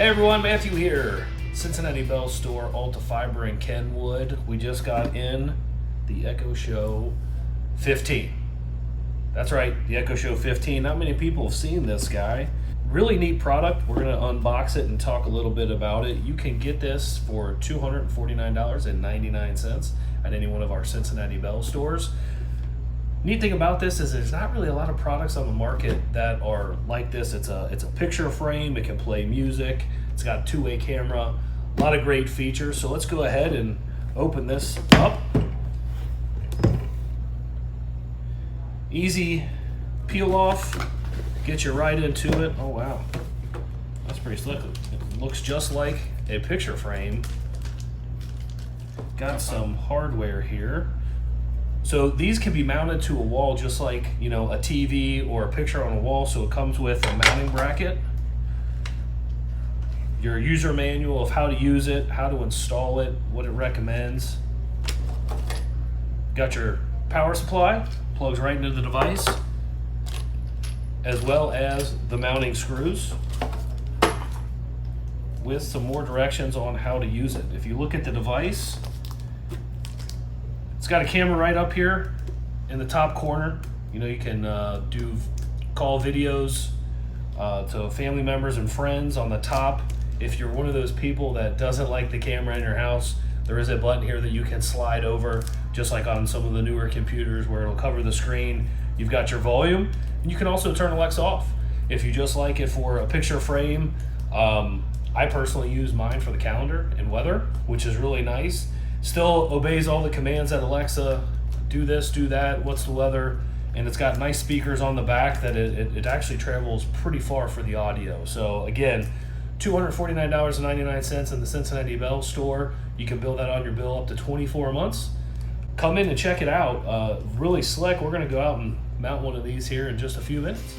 Hey everyone, Matthew here. Cincinnati Bell Store, Alta Fiber in Kenwood. We just got in the Echo Show 15. That's right, the Echo Show 15. Not many people have seen this guy. Really neat product. We're gonna unbox it and talk a little bit about it. You can get this for $249.99 at any one of our Cincinnati Bell stores. Neat thing about this is there's not really a lot of products on the market that are like this. It's a picture frame. It can play music. It's got a two-way camera. A lot of great features. So let's go ahead and open this up. Easy peel off. Get you right into it. Oh wow, that's pretty slick. It looks just like a picture frame. Got some hardware here. So these can be mounted to a wall just like, a TV or a picture on a wall. So it comes with a mounting bracket, your user manual of how to use it, how to install it, what it recommends. Got your power supply, plugs right into the device, as well as the mounting screws with some more directions on how to use it. If you look at the device, it's got a camera right up here in the top corner. You can call videos to family members and friends on the top. If you're one of those people that doesn't like the camera in your house, there is a button here that you can slide over, just like on some of the newer computers where it'll cover the screen. You've got your volume, and you can also turn Alexa off. If you just like it for a picture frame, I personally use mine for the calendar and weather, which is really nice. Still obeys all the commands that Alexa, do this, do that, what's the weather, and it's got nice speakers on the back that it actually travels pretty far for the audio. So again, $249.99 in the Cincinnati Bell Store. You can bill that on your bill up to 24 months. Come in and check it out. Really slick. We're gonna go out and mount one of these here in just a few minutes.